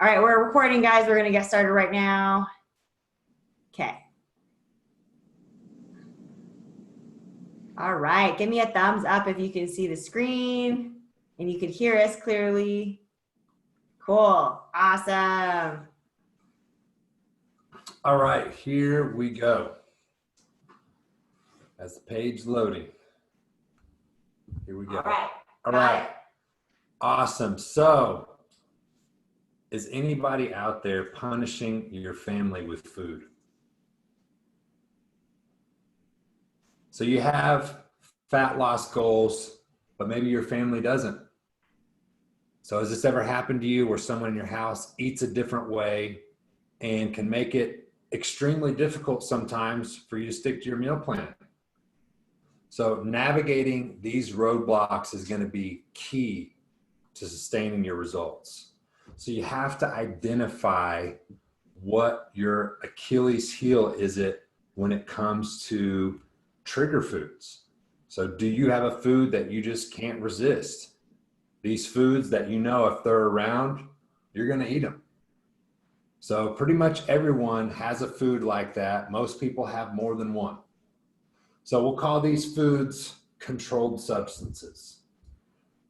All right, we're recording, guys. We're going to get started right now. Okay. All right, give me a thumbs up if you can see the screen and you can hear us clearly. Cool. Awesome. All right, here we go. As the page loading. Here we go. All right. Awesome. So, is anybody out there punishing your family with food? So you have fat loss goals, but maybe your family doesn't. So has this ever happened to you where someone in your house eats a different way and can make it extremely difficult sometimes for you to stick to your meal plan? So navigating these roadblocks is going to be key to sustaining your results. So you have to identify what your Achilles heel is when it comes to trigger foods. So do you have a food that you just can't resist? These foods that you know if they're around, you're going to eat them. So pretty much everyone has a food like that. Most people have more than one. So we'll call these foods controlled substances.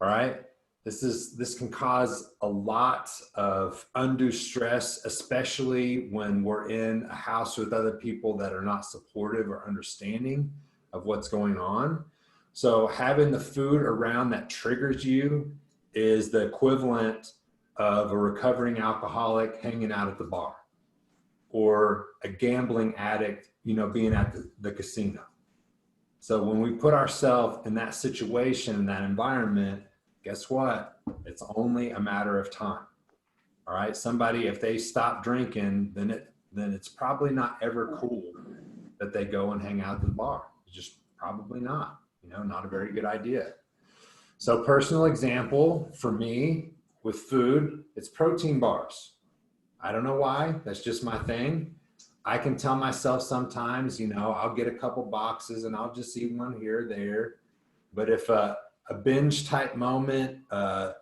All right. This can cause a lot of undue stress, especially when we're in a house with other people that are not supportive or understanding of what's going on. So having the food around that triggers you is the equivalent of a recovering alcoholic hanging out at the bar, or a gambling addict, being at the casino. So when we put ourselves in that situation, in that environment, guess what? It's only a matter of time. All right. Somebody, if they stop drinking, then it's probably not ever cool that they go and hang out at the bar. It's just probably not, not a very good idea. So personal example for me with food, it's protein bars. I don't know why, that's just my thing. I can tell myself sometimes, I'll get a couple boxes and I'll just eat one here or there. But if a binge type moment, a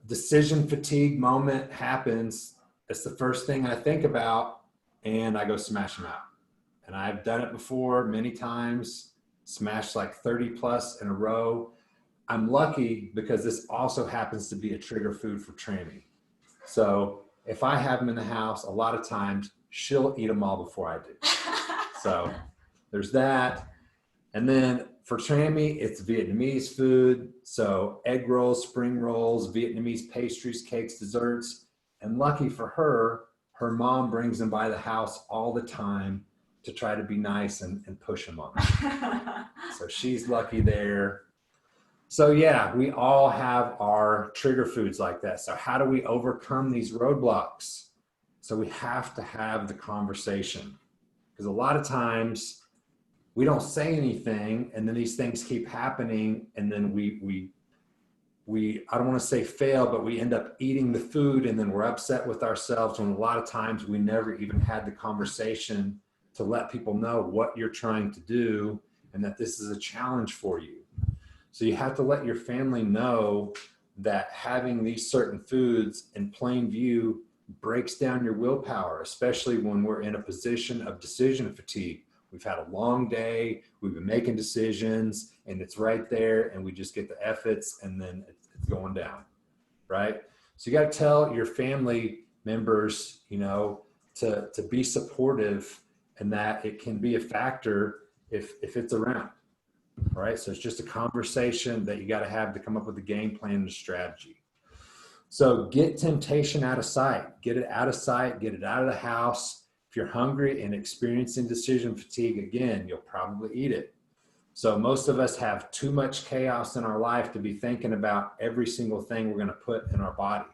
decision fatigue moment happens, it's the first thing I think about, and I go smash them out. And I've done it before many times, smashed like 30 plus in a row. I'm lucky because this also happens to be a trigger food for Trammy. So if I have them in the house, a lot of times she'll eat them all before I do. So there's that. And then for Trammy, it's Vietnamese food. So egg rolls, spring rolls, Vietnamese pastries, cakes, desserts. And lucky for her, her mom brings them by the house all the time to try to be nice and push them on her. So she's lucky there. So yeah, we all have our trigger foods like that. So how do we overcome these roadblocks? So we have to have the conversation, because a lot of times we don't say anything and then these things keep happening, and then we I don't want to say fail, but we end up eating the food and then we're upset with ourselves, when a lot of times we never even had the conversation to let people know what you're trying to do and that this is a challenge for you. So you have to let your family know that having these certain foods in plain view breaks down your willpower, especially when we're in a position of decision fatigue. We've had a long day, we've been making decisions, and it's right there, and we just get the F-its, and then it's going down, right? So you got to tell your family members, to be supportive, and that it can be a factor if it's around. All right. So it's just a conversation that you got to have to come up with a game plan and a strategy. So get temptation out of sight, get it out of sight, get it out of the house. If you're hungry and experiencing decision fatigue, again, you'll probably eat it. So most of us have too much chaos in our life to be thinking about every single thing we're going to put in our body.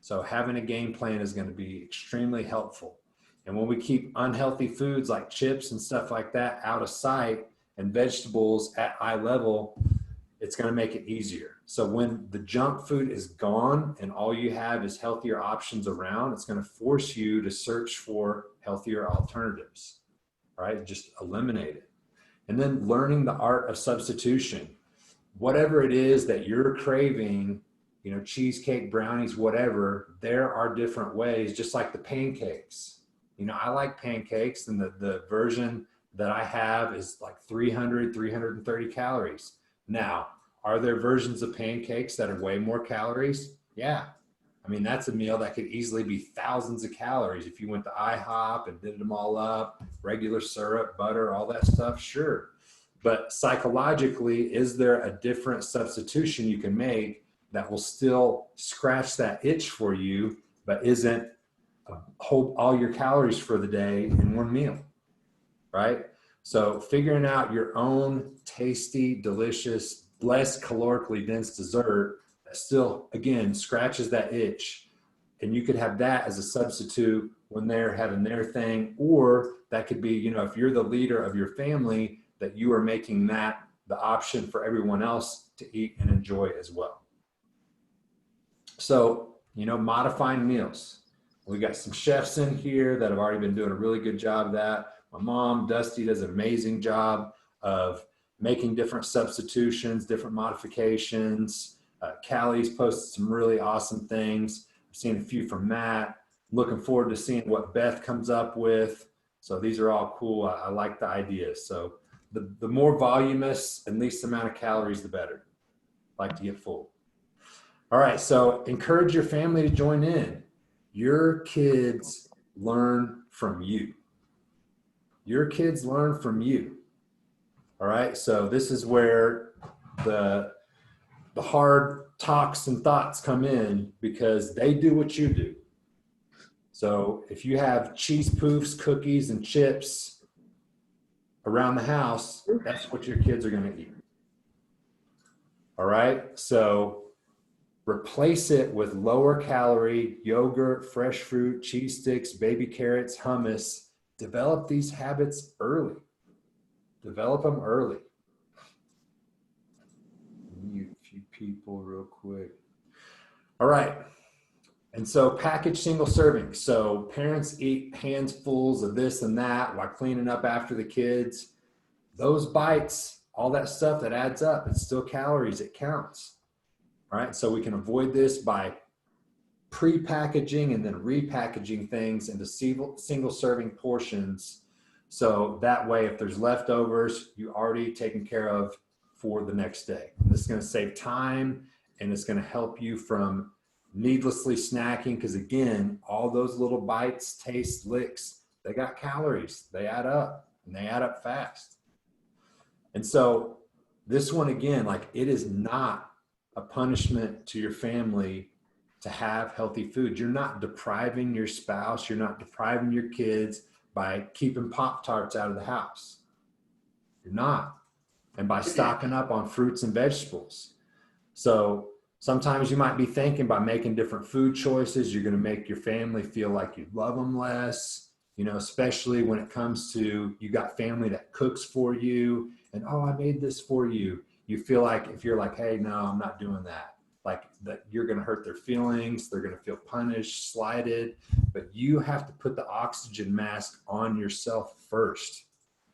So having a game plan is going to be extremely helpful. And when we keep unhealthy foods like chips and stuff like that out of sight, and vegetables at eye level, it's going to make it easier. So when the junk food is gone and all you have is healthier options around, it's going to force you to search for healthier alternatives, right? Just eliminate it. And then learning the art of substitution. Whatever it is that you're craving, cheesecake, brownies, whatever. There are different ways, just like the pancakes. I like pancakes, and the version that I have is like 330 calories. Now, are there versions of pancakes that are way more calories? Yeah. I mean, that's a meal that could easily be thousands of calories. If you went to IHOP and did them all up, regular syrup, butter, all that stuff, sure. But psychologically, is there a different substitution you can make that will still scratch that itch for you, but isn't hold all your calories for the day in one meal, right? So figuring out your own tasty, delicious, less calorically dense dessert that still, again, scratches that itch. And you could have that as a substitute when they're having their thing, or that could be, if you're the leader of your family, that you are making that the option for everyone else to eat and enjoy as well. So, modifying meals. We got some chefs in here that have already been doing a really good job of that. My mom, Dusty, does an amazing job of making different substitutions, different modifications. Callie's posted some really awesome things. I've seen a few from Matt. Looking forward to seeing what Beth comes up with. So these are all cool. I like the ideas. So the more voluminous and least amount of calories, the better. Like to get full. All right, so encourage your family to join in. Your kids learn from you. Your kids learn from you. All right, so this is where the hard talks and thoughts come in, because they do what you do. So if you have cheese poofs, cookies, and chips around the house, that's what your kids are going to eat. All right, so replace it with lower calorie yogurt, fresh fruit, cheese sticks, baby carrots, hummus. Develop these habits early. Develop them early. Mute a few people real quick. All right. And so package single serving. So parents eat handfuls of this and that while cleaning up after the kids. Those bites, all that stuff that adds up, it's still calories, it counts. All right, so we can avoid this by pre-packaging and then repackaging things into single serving portions. So that way, if there's leftovers, you already taken care of for the next day. This is going to save time, and it's going to help you from needlessly snacking, because again, all those little bites, taste, licks, they got calories. They add up, and they add up fast. And so this one, again, like, it is not a punishment to your family to have healthy food. You're not depriving your spouse, you're not depriving your kids by keeping Pop-Tarts out of the house. You're not. And by stocking up on fruits and vegetables. So sometimes you might be thinking, by making different food choices, you're going to make your family feel like you love them less, especially when it comes to, you got family that cooks for you and, oh, I made this for you. You feel like, if you're like, hey, no, I'm not doing that, like that, you're going to hurt their feelings. They're going to feel punished, slighted, but you have to put the oxygen mask on yourself first.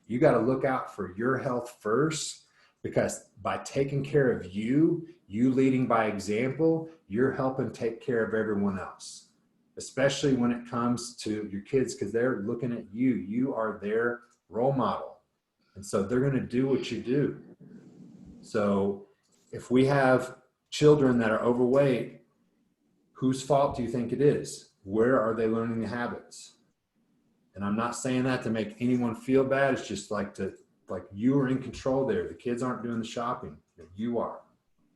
You got to look out for your health first, because by taking care of you leading by example, you're helping take care of everyone else, especially when it comes to your kids, because they're looking at you. You are their role model. And so they're going to do what you do. So if we have children that are overweight, whose fault do you think it is? Where are they learning the habits? And I'm not saying that to make anyone feel bad. It's just like you are in control there. The kids aren't doing the shopping, you are.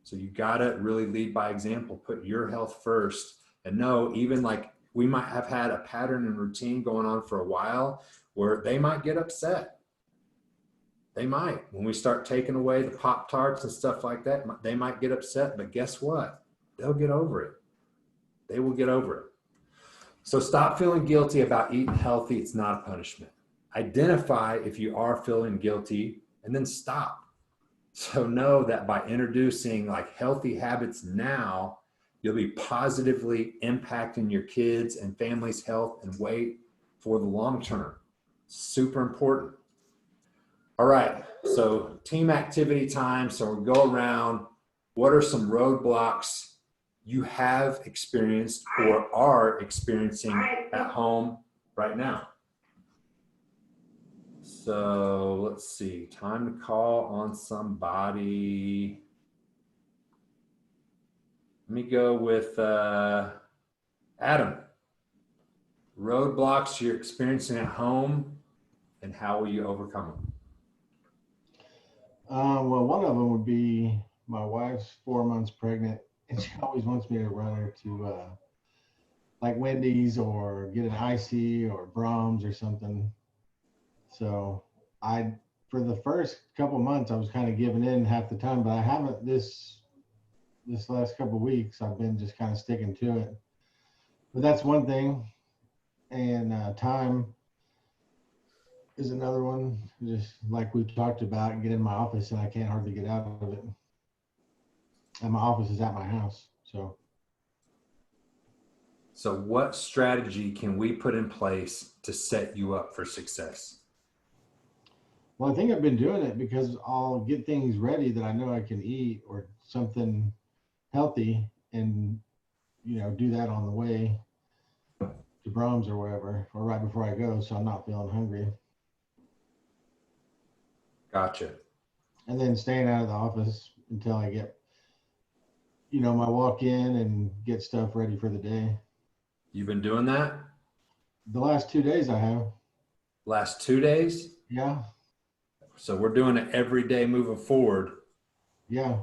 So you gotta really lead by example, put your health first, and know, even like we might have had a pattern and routine going on for a while where they might get upset. They might, when we start taking away the Pop-Tarts and stuff like that, they might get upset, but guess what? They'll get over it. They will get over it. So stop feeling guilty about eating healthy. It's not a punishment. Identify if you are feeling guilty, and then stop. So know that by introducing like healthy habits now, you'll be positively impacting your kids and family's health and weight for the long term. Super important. All right, so team activity time. So we'll go around. What are some roadblocks you have experienced or are experiencing at home right now? So let's see, time to call on somebody. Let me go with Adam. Roadblocks you're experiencing at home, and how will you overcome them? Well, one of them would be my wife's 4 months pregnant, and she always wants me to run her to like Wendy's or get an icy or Brahms or something. So for the first couple months, I was kind of giving in half the time, but I haven't this last couple weeks. I've been just kind of sticking to it. But that's one thing, and time is another one. Just like we talked about, get in my office and I can't hardly get out of it. And my office is at my house. So what strategy can we put in place to set you up for success? Well, I think I've been doing it because I'll get things ready that I know I can eat or something healthy, and do that on the way to Brahms or wherever, or right before I go, so I'm not feeling hungry. Gotcha. And then staying out of the office until I get, my walk in and get stuff ready for the day. You've been doing that? The last 2 days I have. Last 2 days? Yeah. So we're doing it every day moving forward. Yeah.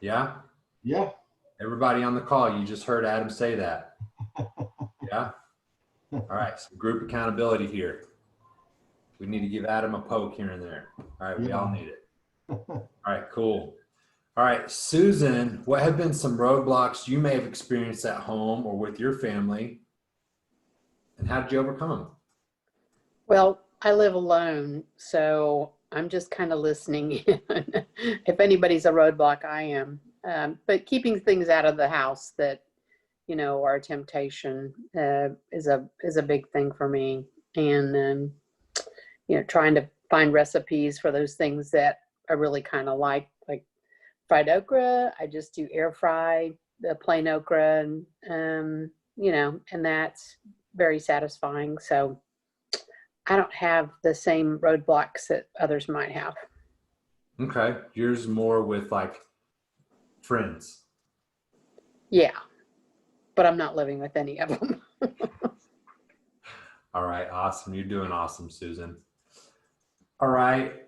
Yeah? Yeah. Everybody on the call, you just heard Adam say that. Yeah? All right, some group accountability here. We need to give Adam a poke here and there. All right, we all need it. All right, cool. All right, Susan, what have been some roadblocks you may have experienced at home or with your family, and how did you overcome them? Well, I live alone, so I'm just kind of listening in. If anybody's a roadblock, I am. But keeping things out of the house that, are a temptation is a big thing for me. And, trying to find recipes for those things that I really kind of like fried okra. I just do air fry the plain okra, and that's very satisfying. So I don't have the same roadblocks that others might have. Okay, yours more with like friends. Yeah, but I'm not living with any of them. All right, awesome. You're doing awesome, Susan. All right,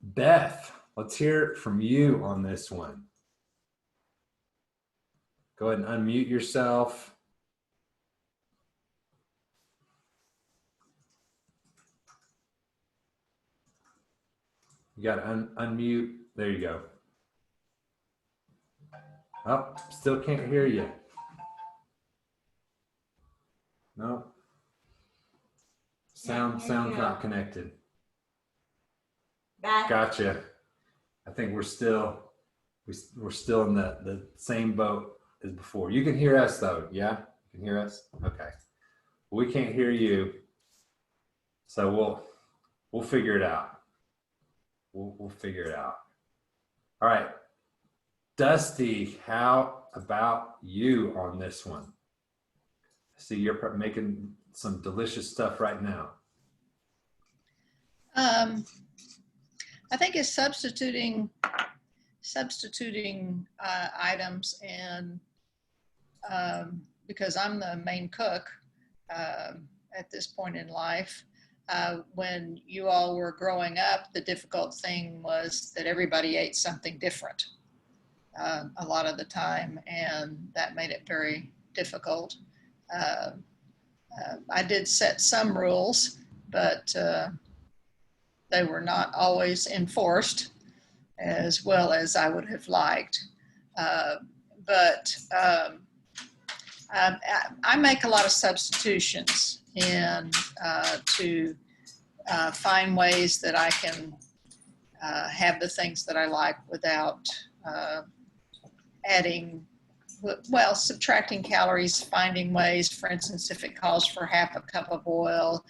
Beth, let's hear it from you on this one. Go ahead and unmute yourself. You got to unmute. There you go. Oh, still can't hear you. No. Sound's not connected. Beth. Gotcha. I think we're still in the same boat as before. You can hear us though, yeah? You can hear us? Okay. We can't hear you. So we'll figure it out. We'll figure it out. All right. Dusty, how about you on this one? See, you're making some delicious stuff right now. I think it's substituting items, and because I'm the main cook at this point in life. When you all were growing up, the difficult thing was that everybody ate something different a lot of the time, and that made it very difficult. I did set some rules, but they were not always enforced as well as I would have liked. But I make a lot of substitutions and to find ways that I can have the things that I like without adding, well, subtracting calories, finding ways. For instance, if it calls for half a cup of oil,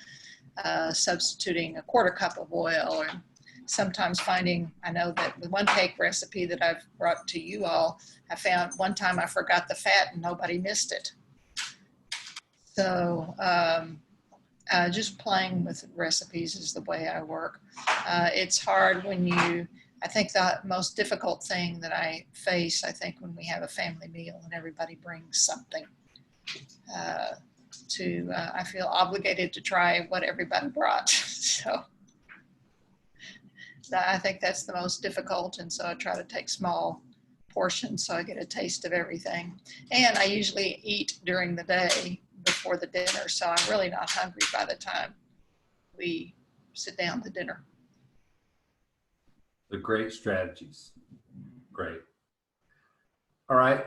substituting a quarter cup of oil. And sometimes finding, I know that the one cake recipe that I've brought to you all, I found one time I forgot the fat and nobody missed it. So just playing with recipes is the way I work. It's hard when I think the most difficult thing that I face, I think when we have a family meal and everybody brings something I feel obligated to try what everybody brought. So I think that's the most difficult. And so I try to take small portions so I get a taste of everything. And I usually eat during the day before the dinner. So I'm really not hungry by the time we sit down to dinner. The great strategies. Great. All right,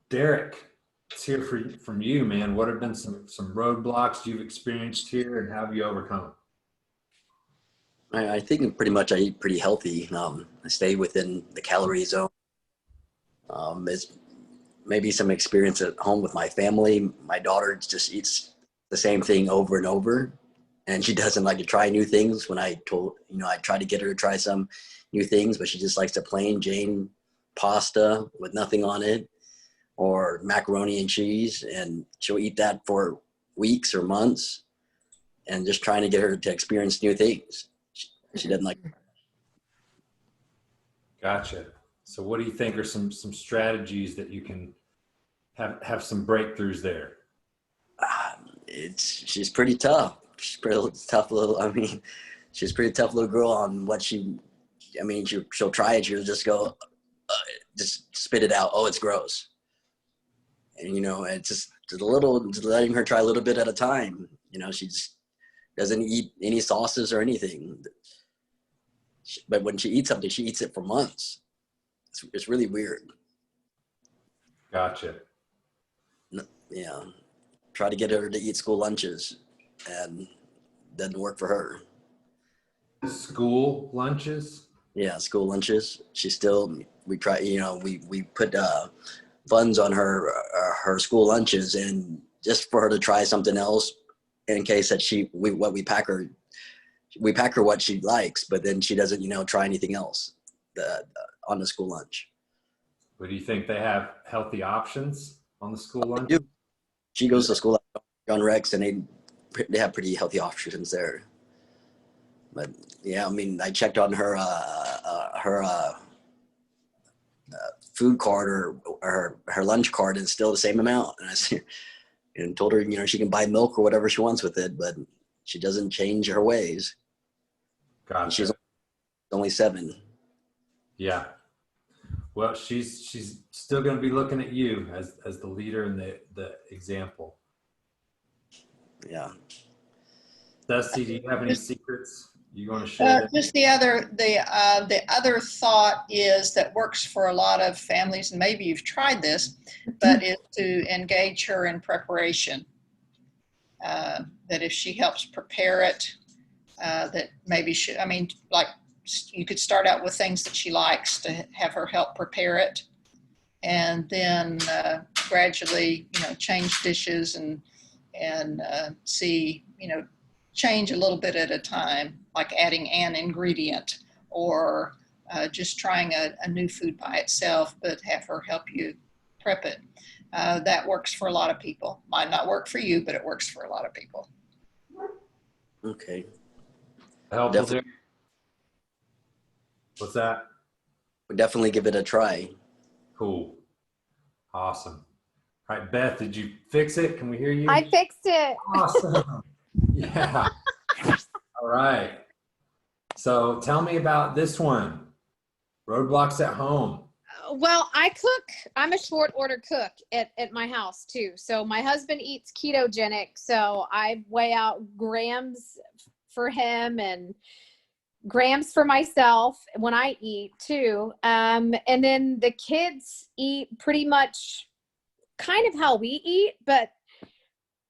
Derek, let's hear from you, man. What have been some roadblocks you've experienced here, and how have you overcome them? I think pretty much I eat pretty healthy. I stay within the calorie zone. It's maybe some experience at home with my family. My daughter just eats the same thing over and over, and she doesn't like to try new things. When I try to get her to try some new things, but she just likes the plain Jane pasta with nothing on it, or macaroni and cheese, and she'll eat that for weeks or months, and just trying to get her to experience new things. She doesn't like. Gotcha. So what do you think are some strategies that you can have some breakthroughs there? She's pretty tough. She's pretty tough little. I mean, she's a pretty tough little girl on what she'll try it. She'll just go, just spit it out. Oh, it's gross. And it's just letting her try a little bit at a time. She just doesn't eat any sauces or anything. But when she eats something, she eats it for months. It's really weird. Gotcha. Yeah. Try to get her to eat school lunches, and doesn't work for her. School lunches? Yeah, school lunches. We try, we put funds on her school lunches, and just for her to try something else in case that we pack her what she likes, but then she doesn't, try anything else on the school lunch. But do you think they have healthy options on the school lunch? She goes to school at John Rex, and they have pretty healthy options there. But yeah, I mean, I checked on her food card or her lunch card, and it's still the same amount. And told her, she can buy milk or whatever she wants with it, but she doesn't change her ways. Gotcha. She's only 7. Yeah. Well, she's still going to be looking at you as the leader and the example. Yeah. Dusty, do you have any secrets you want to share? Just the other thought is that works for a lot of families, and maybe you've tried this, but is to engage her in preparation. That if she helps prepare it, that maybe you could start out with things that she likes to have her help prepare it, and then gradually, change dishes and see, change a little bit at a time, like adding an ingredient or just trying a new food by itself, but have her help you prep it. That works for a lot of people. Might not work for you, but it works for a lot of people. Okay. Helpful there. What's that? We'll definitely give it a try. Cool. Awesome. All right, Beth, did you fix it? Can we hear you? I fixed it. Awesome. Yeah. All right. So tell me about this one. Roadblocks at home. Well, I cook. I'm a short order cook at my house too. So my husband eats ketogenic. So I weigh out grams for him and grams for myself when I eat too. And then the kids eat pretty much kind of how we eat, but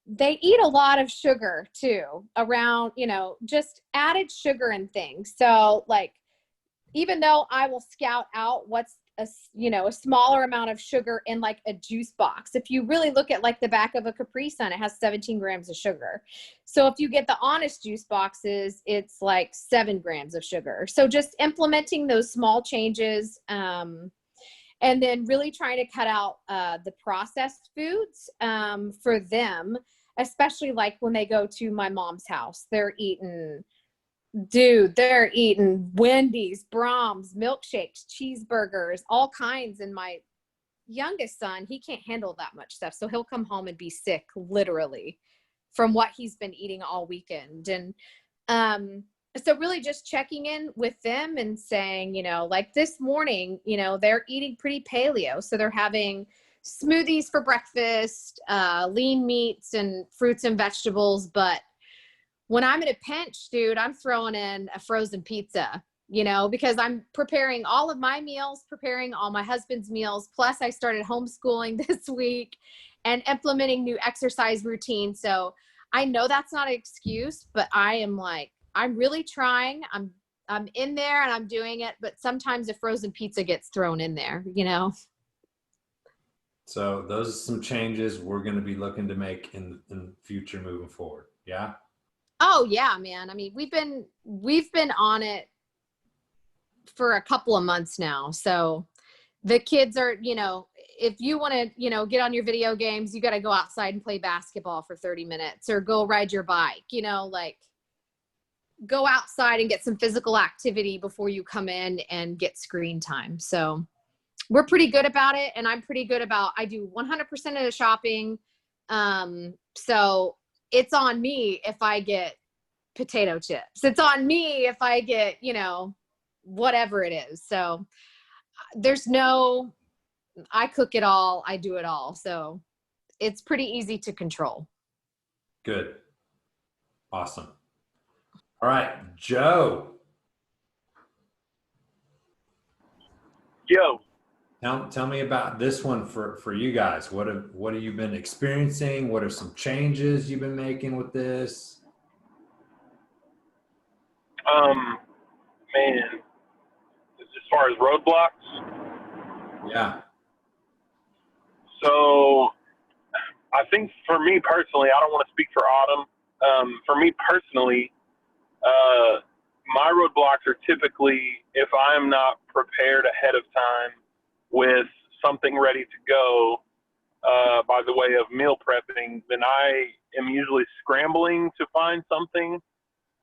they eat a lot of sugar too, around, just added sugar and things. So like, even though I will scout out what's a smaller amount of sugar in like a juice box. If you really look at like the back of a Capri Sun, it has 17 grams of sugar. So if you get the Honest juice boxes, it's like 7 grams of sugar. So just implementing those small changes, and then really trying to cut out the processed foods for them, especially like when they go to my mom's house, they're eating Wendy's, Brahms, milkshakes, cheeseburgers, all kinds. And my youngest son, he can't handle that much stuff. So he'll come home and be sick, literally, from what he's been eating all weekend. And so really just checking in with them and saying, like this morning, they're eating pretty paleo. So they're having smoothies for breakfast, lean meats and fruits and vegetables. But when I'm in a pinch, dude, I'm throwing in a frozen pizza, because I'm preparing all of my meals, preparing all my husband's meals. Plus I started homeschooling this week and implementing new exercise routines. So I know that's not an excuse, but I'm really trying. I'm in there and I'm doing it, but sometimes a frozen pizza gets thrown in there, So those are some changes we're going to be looking to make in the future moving forward. Yeah. Oh yeah, man. I mean, we've been on it for a couple of months now. So the kids are, if you want to, get on your video games, you got to go outside and play basketball for 30 minutes or go ride your bike, like go outside and get some physical activity before you come in and get screen time. So we're pretty good about it. And I'm pretty good about, I do 100% of the shopping. So it's on me if I get potato chips. It's on me if I get, whatever it is. So I cook it all. I do it all. So it's pretty easy to control. Good. Awesome. All right, Joe. Yo. Tell me about this one for you guys. What have you been experiencing? What are some changes you've been making with this? Man, as far as roadblocks, Yeah. so I think for me personally, I don't want to speak for Autumn. For me personally, my roadblocks are typically if I'm not prepared ahead of time with something ready to go, by the way of meal prepping, then I am usually scrambling to find something.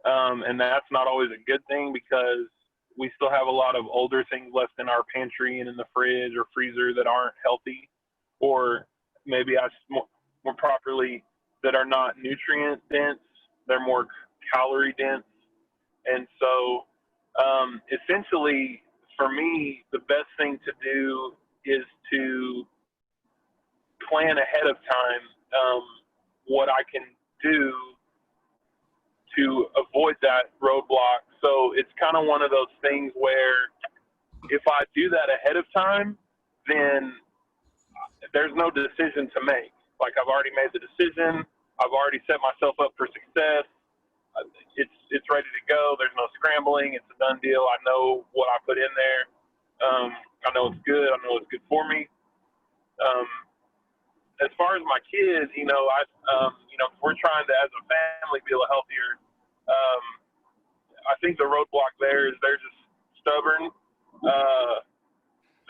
And that's not always a good thing because we still have a lot of older things left in our pantry and in the fridge or freezer that aren't healthy, or maybe more properly, that are not nutrient dense. They're more calorie dense. And so essentially for me, the best thing to do is to plan ahead of time what I can do to avoid that roadblock. So it's kind of one of those things where if I do that ahead of time, then there's no decision to make. Like I've already made the decision. I've already set myself up for success. It's ready to go. There's no scrambling. It's a done deal. I know what I put in there. I know it's good. I know it's good for me. As far as my kids, we're trying to, as a family, be a little healthier. I think the roadblock there is they're just stubborn.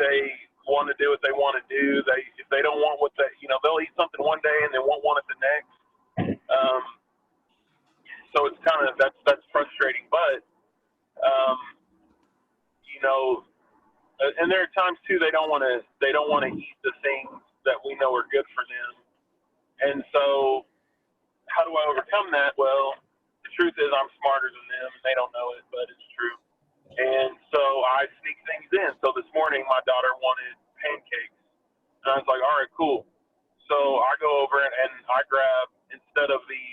They want to do what they want to do. If they don't want what they'll eat something one day and they won't want it the next. So it's kind of that's frustrating, but and there are times too they don't want to eat the things that we know are good for them. And so how do I overcome that? Well, the truth is I'm smarter than them. They don't know it, but it's true. And so I sneak things in. So this morning my daughter wanted pancakes, and I was like, all right, cool. So I go over and I grab, instead of the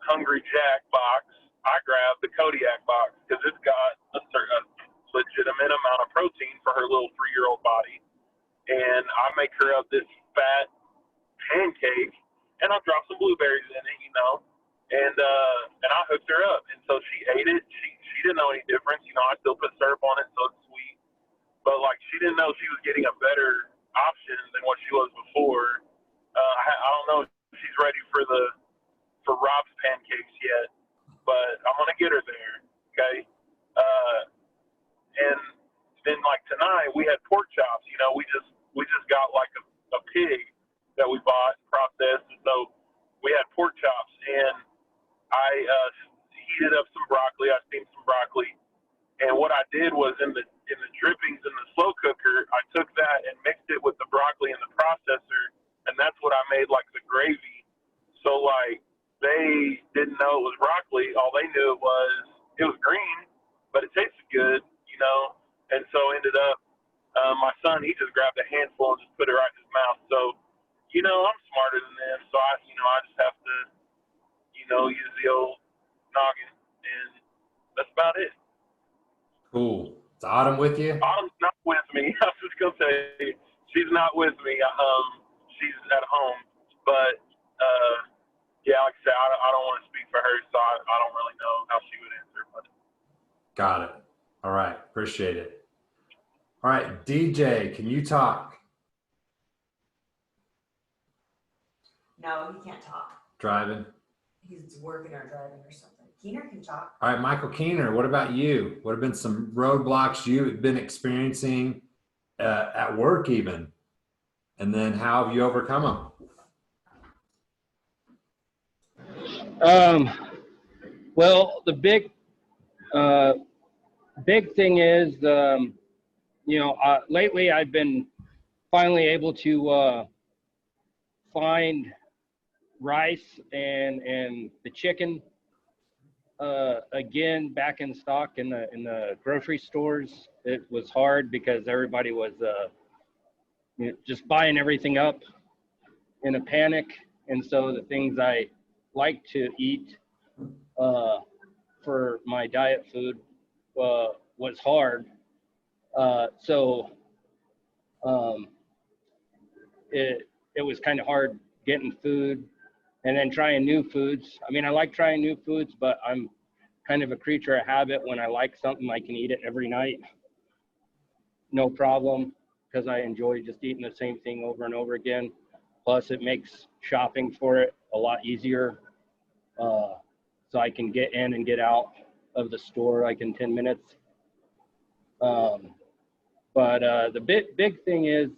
Hungry Jack box, I grab the Kodiak box because it's got a legitimate amount of protein for her little 3-year-old body. And I make her up this fat pancake, and I drop some blueberries in it, and I hooked her up. And so she ate it. She didn't know any difference. I still put syrup on it, so it's sweet. but like she didn't know she was getting a better option than what she was before. I don't know if she's ready for Rob's pancakes yet, but I'm gonna get her there. Okay. And then like tonight we had pork chops. You know, we just got like a pig that we bought processed, and so we had pork chops, and I heated up some broccoli. I steamed some broccoli, and what I did was in the drippings in the slow cooker, I took that and mixed it with the broccoli in the processor, and that's what I made like the gravy. So like they didn't know it was broccoli. All they knew it was green, but it tasted good, you know. And so ended up my son, he just grabbed a handful and just put it right in his mouth. So, you know, I'm smarter than them, so I just have to, you know, use the old noggin, and that's about it. Cool. Is Autumn with you? Autumn's not with me. I was just gonna say she's not with me. She's at home, but yeah, like I said, I don't want to speak for her, so I don't really know how she would answer. But Got it. All right. Appreciate it. All right, DJ, can you talk? No, he can't talk. Driving. He's working or driving or something. Keener can talk. All right, Michael Keener, what about you? What have been some roadblocks you've been experiencing at work even? And then how have you overcome them? Well, the big thing is, lately I've been finally able to find rice and the chicken again back in stock in the grocery stores. It was hard because everybody was just buying everything up in a panic, and so the things I like to eat for my diet food was hard. It was kind of hard getting food and then trying new foods. I mean, I like trying new foods, but I'm kind of a creature of habit. When I like something, I can eat it every night, no problem, because I enjoy just eating the same thing over and over again. Plus, it makes shopping for it a lot easier. So I can get in and get out of the store like in 10 minutes. But the big thing is,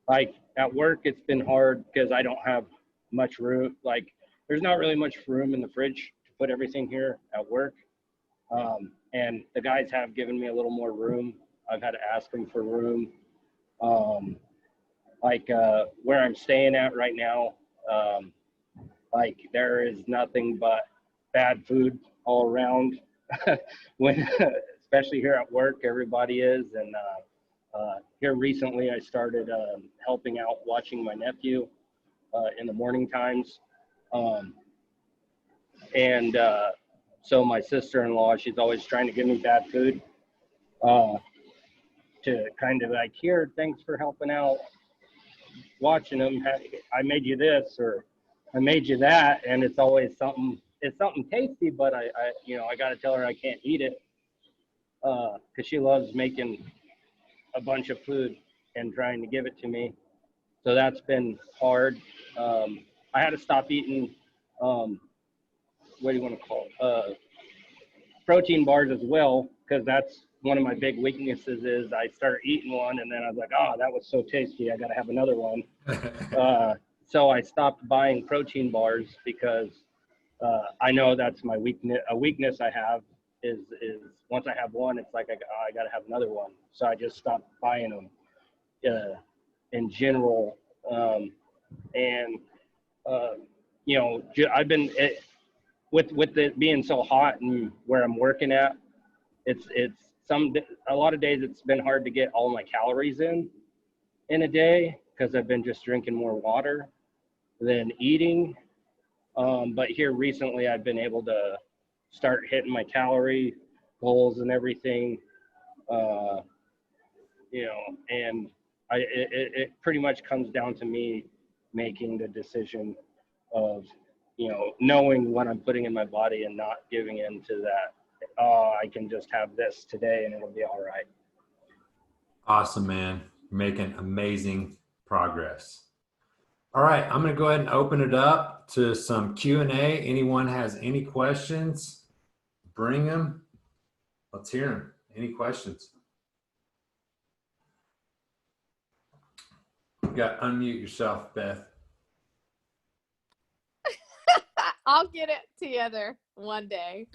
like at work, it's been hard because I don't have much room. Like there's not really much room in the fridge to put everything here at work. And the guys have given me a little more room. I've had to ask them for room. Where I'm staying at right now, like there is nothing but bad food all around. Especially here at work, everybody is. And here recently, I started helping out watching my nephew in the morning times. So my sister-in-law, she's always trying to give me bad food to kind of like, here, thanks for helping out, watching them. I made you this, or I made you that, and it's always something. It's something tasty, but I got to tell her I can't eat it because she loves making a bunch of food and trying to give it to me. So that's been hard. I had to stop eating, what do you want to call it? Protein bars as well, because that's one of my big weaknesses. Is I started eating one and then I was like, oh, that was so tasty, I got to have another one. So I stopped buying protein bars because I know that's my weakness. A weakness I have is once I have one, it's like I got to have another one. So I just stopped buying them in general. I've been with it being so hot and where I'm working at, a lot of days it's been hard to get all my calories in a day because I've been just drinking more water than eating. But here recently I've been able to start hitting my calorie goals and everything, and it pretty much comes down to me making the decision of, knowing what I'm putting in my body and not giving in to that. Oh, I can just have this today and it'll be all right. Awesome, man. You're making amazing progress. All right, I'm going to go ahead and open it up to some Q&A. Anyone has any questions? Bring them. Let's hear them. Any questions? You got to unmute yourself, Beth. I'll get it together one day.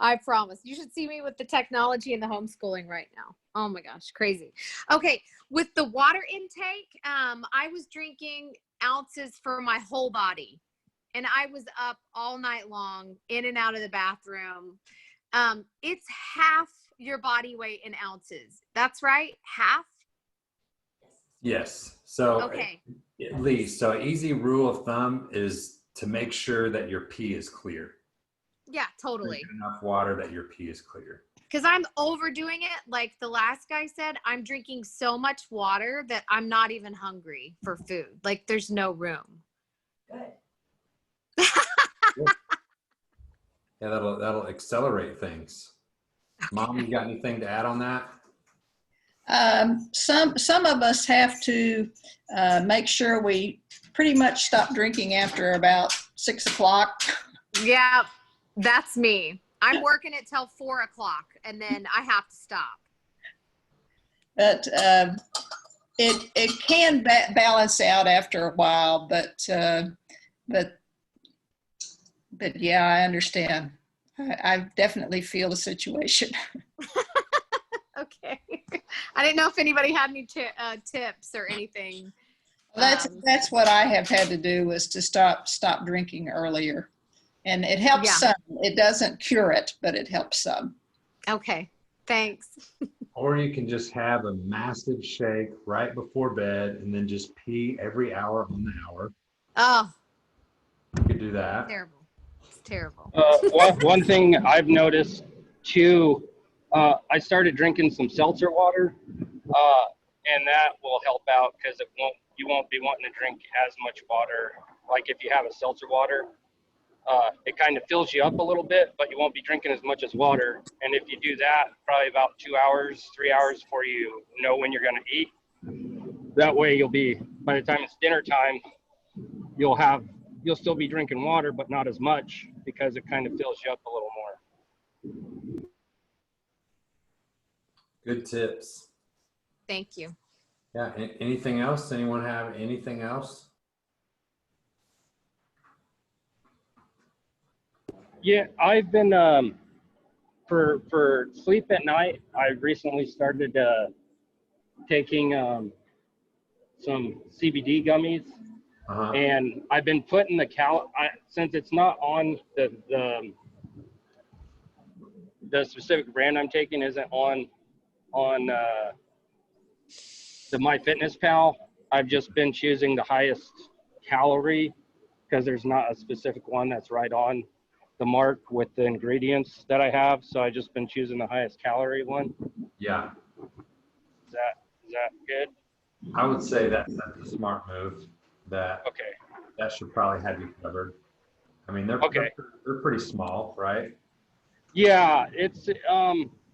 I promise. You should see me with the technology and the homeschooling right now. Oh my gosh, crazy. Okay, with the water intake, I was drinking ounces for my whole body. And I was up all night long, in and out of the bathroom. It's half your body weight in ounces. That's right? Half? Yes. So Okay. at least, so easy rule of thumb is to make sure that your pee is clear. Yeah, totally. Drink enough water that your pee is clear. Because I'm overdoing it. Like the last guy said, I'm drinking so much water that I'm not even hungry for food. Like there's no room. Good. Yeah, that'll accelerate things. Mom, you got anything to add on that? Some of us have to make sure we pretty much stop drinking after about 6 o'clock. Yeah, that's me. I'm working it till 4 o'clock and then I have to stop. But it can balance out after a while, but yeah, I understand. I definitely feel the situation. Okay. I didn't know if anybody had any tips or anything. That's what I have had to do, is to stop drinking earlier, and it helps some. It doesn't cure it, but it helps some. Okay, thanks. Or you can just have a massive shake right before bed and then just pee every hour on the hour. Oh, You could do that. terrible. It's terrible. One thing I've noticed too, I started drinking some seltzer water, and that will help out because you won't be wanting to drink as much water. Like if you have a seltzer water, it kind of fills you up a little bit, but you won't be drinking as much as water. And if you do that, probably about 2 hours, 3 hours before you know when you're going to eat. That way you'll be, by the time it's dinner time, you'll still be drinking water, but not as much because it kind of fills you up a little more. Good tips. Thank you. Yeah. Anything else? Anyone have anything else? Yeah, I've been for sleep at night. I've recently started taking some CBD gummies, and I've been putting the since it's not on the specific brand I'm taking isn't on the MyFitnessPal. I've just been choosing the highest calorie because there's not a specific one that's right on the mark with the ingredients that I have. So I just been choosing the highest calorie one. Yeah. Is that good? I would say that's a smart move. That should probably have you covered. I mean, they're pretty small, right? Yeah, it's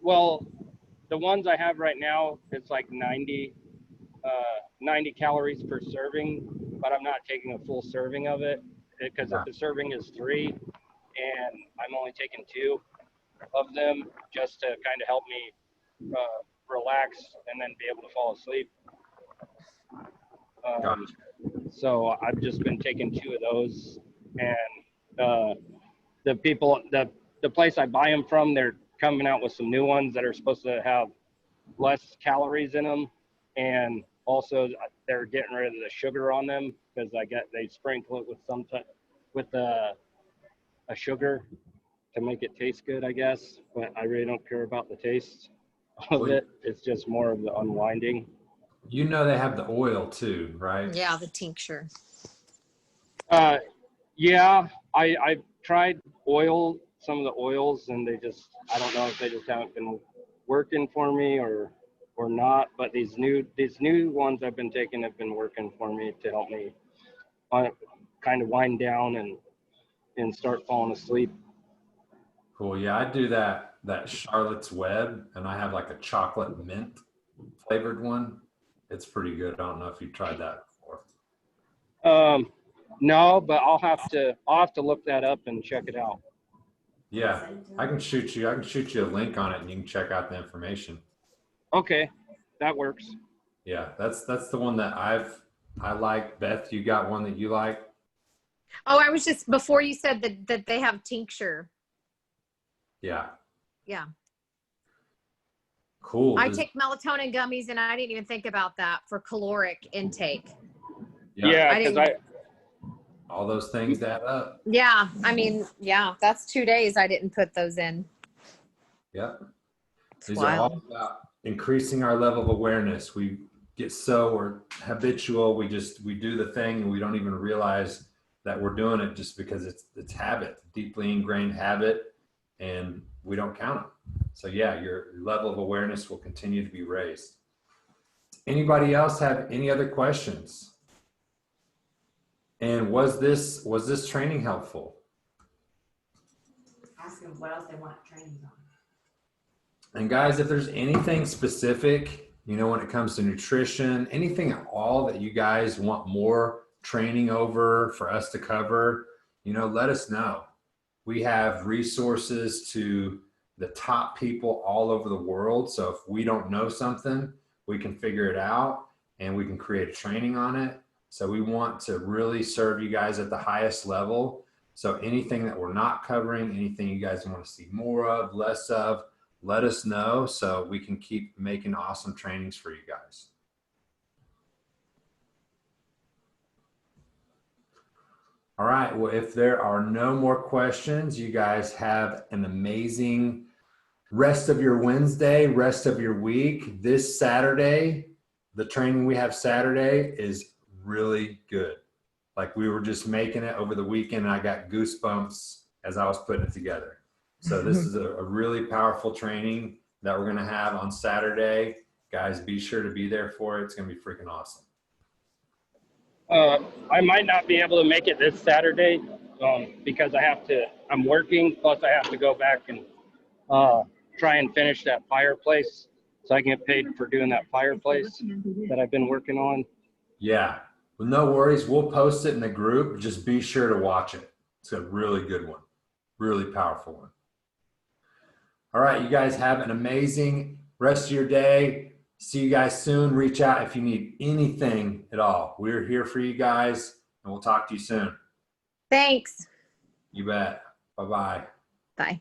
well, the ones I have right now, it's like 90 calories per serving, but I'm not taking a full serving of it because if the serving is 3 and I'm only taking 2 of them just to kind of help me relax and then be able to fall asleep. So I've just been taking 2 of those, and the place I buy them from, they're coming out with some new ones that are supposed to have less calories in them, and also they're getting rid of the sugar on them because they sprinkle it with a sugar to make it taste good, I guess. But I really don't care about the taste of it. It's just more of the unwinding. You know they have the oil too, right? Yeah, the tincture. Yeah, I've tried some of the oils, and I don't know if they just haven't been working for me or not. But these new ones I've been taking have been working for me to help me kind of wind down and start falling asleep. Cool. Yeah, I do that Charlotte's Web, and I have like a chocolate mint flavored one. It's pretty good. I don't know if you tried that before. No, but I'll have to look that up and check it out. Yeah, I can shoot you a link on it and you can check out the information. Okay, that works. Yeah, that's the one that I like. Beth, you got one that you like? Oh, I was just, before you said that they have tincture. Yeah. Yeah. Cool. I take melatonin gummies and I didn't even think about that for caloric intake. Yeah, because all those things add up. Yeah, I mean, yeah, that's 2 days I didn't put those in. Yep. It's These wild. are all about increasing our level of awareness. We get we're habitual. We do the thing and we don't even realize that we're doing it just because it's habit, deeply ingrained habit, and we don't count them. So yeah, your level of awareness will continue to be raised. Anybody else have any other questions? And was this training helpful? Ask them what else they want trainings on. And guys, if there's anything specific, when it comes to nutrition, anything at all that you guys want more training over for us to cover, let us know. We have resources to the top people all over the world. So if we don't know something, we can figure it out and we can create a training on it. So we want to really serve you guys at the highest level. So anything that we're not covering, anything you guys want to see more of, less of, let us know so we can keep making awesome trainings for you guys. All right, well, if there are no more questions, you guys have an amazing rest of your Wednesday, rest of your week. This Saturday, the training we have Saturday is really good. Like we were just making it over the weekend and I got goosebumps as I was putting it together. So this is a really powerful training that we're gonna have on Saturday. Guys, be sure to be there for it. It's gonna be freaking awesome. I might not be able to make it this Saturday because I'm working, plus I have to go back and try and finish that fireplace so I can get paid for doing that fireplace that I've been working on. Yeah, well, no worries. We'll post it in the group. Just be sure to watch it. It's a really good one, really powerful one. All right, you guys have an amazing rest of your day. See you guys soon. Reach out if you need anything at all. We're here for you guys, and we'll talk to you soon. Thanks. You bet. Bye-bye. Bye.